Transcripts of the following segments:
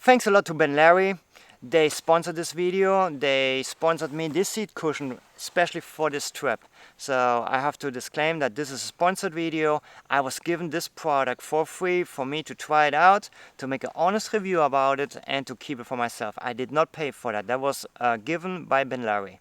Thanks a lot to Benlari. They sponsored this video. They sponsored me this seat cushion, especially for this trip. So I have to disclaim that this is a sponsored video. I was given this product for free for me to try it out, to make an honest review about it, and to keep it for myself. I did not pay for that. That was given by Benlari.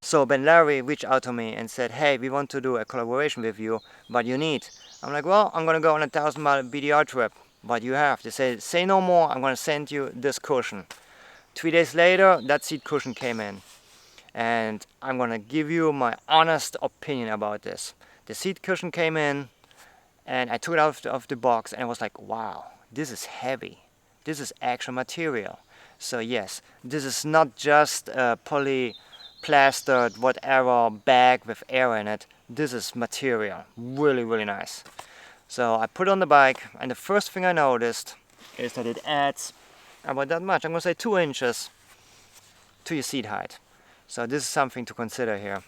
So Benlari reached out to me and said, hey, we want to do a collaboration with you. What you need? I'm like, well, I'm gonna go on a 1,000-mile BDR trip. What you have? They say, say no more, I'm gonna send you this cushion. 3 days later, that seat cushion came in. And I'm gonna give you my honest opinion about this. The seat cushion came in, and I took it out of the box, and I was like, wow, this is heavy. This is actual material. So yes, this is not just a plastered whatever bag with air in it. This is material, really nice. So I put it on the bike, and the first thing I noticed is that it adds about that much, I'm gonna say 2 inches to your seat height. So this is something to consider here.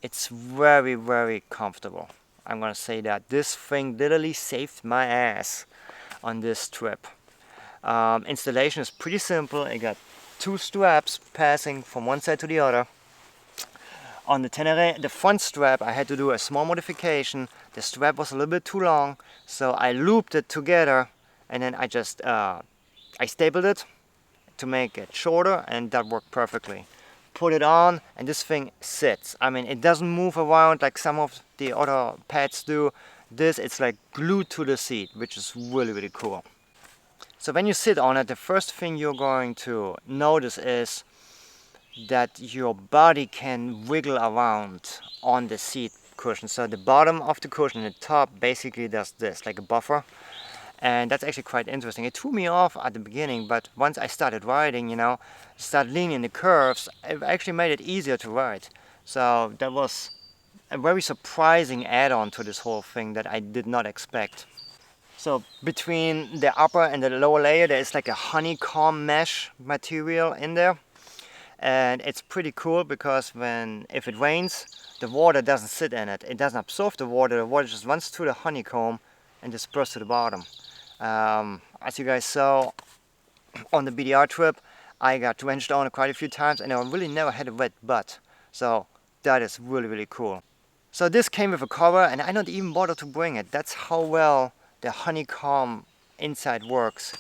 It's very comfortable. I'm gonna say that this thing literally saved my ass on this trip. Installation is pretty simple. I got 2 straps passing from one side to the other. On the Tenere, the front strap, I had to do a small modification. The strap was a little bit too long, so I looped it together, and then I just I stapled it to make it shorter, and that worked perfectly. Put it on, and this thing sits. I mean, it doesn't move around like some of the other pads do. This, it's like glued to the seat, which is really cool. So when you sit on it, the first thing you're going to notice is that your body can wiggle around on the seat cushion. So the bottom of the cushion and the top basically does this, like a buffer. And that's actually quite interesting. It threw me off at the beginning, but once I started riding, you know, started leaning in the curves, it actually made it easier to ride. So that was a very surprising add-on to this whole thing that I did not expect. So between the upper and the lower layer, there is like a honeycomb mesh material in there. And it's pretty cool because if it rains, the water doesn't sit in it. It doesn't absorb the water just runs through the honeycomb and disperses to the bottom. As you guys saw on the BDR trip, I got drenched on it quite a few times, and I really never had a wet butt. So that is really cool. So this came with a cover, and I don't even bother to bring it. That's how well the honeycomb inside works.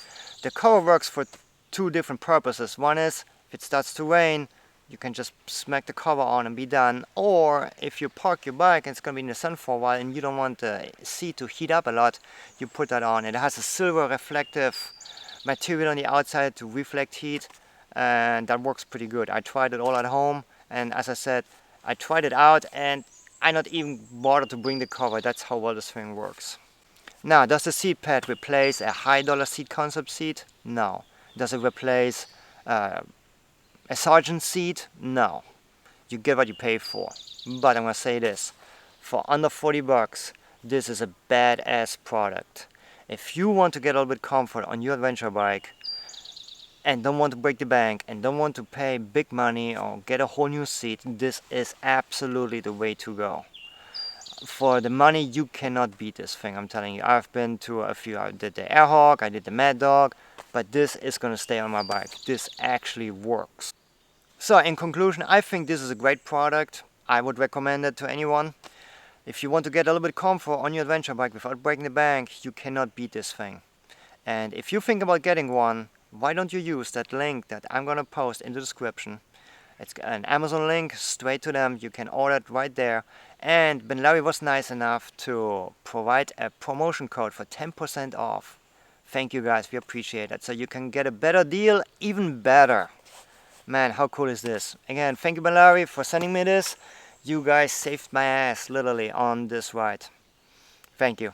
The cover works for 2 different purposes. One is, if it starts to rain, you can just smack the cover on and be done. Or if you park your bike and it's going to be in the sun for a while and you don't want the seat to heat up a lot, you put that on. It has a silver reflective material on the outside to reflect heat, and that works pretty good. I tried it all at home, and as I said, I tried it out and I not even bothered to bring the cover. That's how well this thing works. Now, does the seat pad replace a high-dollar seat concept seat? No. Does it replace a sergeant seat? No. You get what you pay for. But I'm gonna say this, for under 40 bucks, this is a badass product. If you want to get a little bit comfort on your adventure bike and don't want to break the bank and don't want to pay big money or get a whole new seat, this is absolutely the way to go. For the money, you cannot beat this thing, I'm telling you. I've been to a few. I did the Airhawk, I did the Mad Dog, but this is gonna stay on my bike. This actually works. So in conclusion, I think this is a great product. I would recommend it to anyone. If you want to get a little bit comfort on your adventure bike without breaking the bank, you cannot beat this thing. And if you think about getting one, why don't you use that link that I'm gonna post in the description. It's an Amazon link straight to them. You can order it right there. And Benlari was nice enough to provide a promotion code for 10% off. Thank you guys, we appreciate it. So you can get a better deal, even better. Man, how cool is this? Again, thank you Benlari for sending me this. You guys saved my ass literally on this ride. Thank you.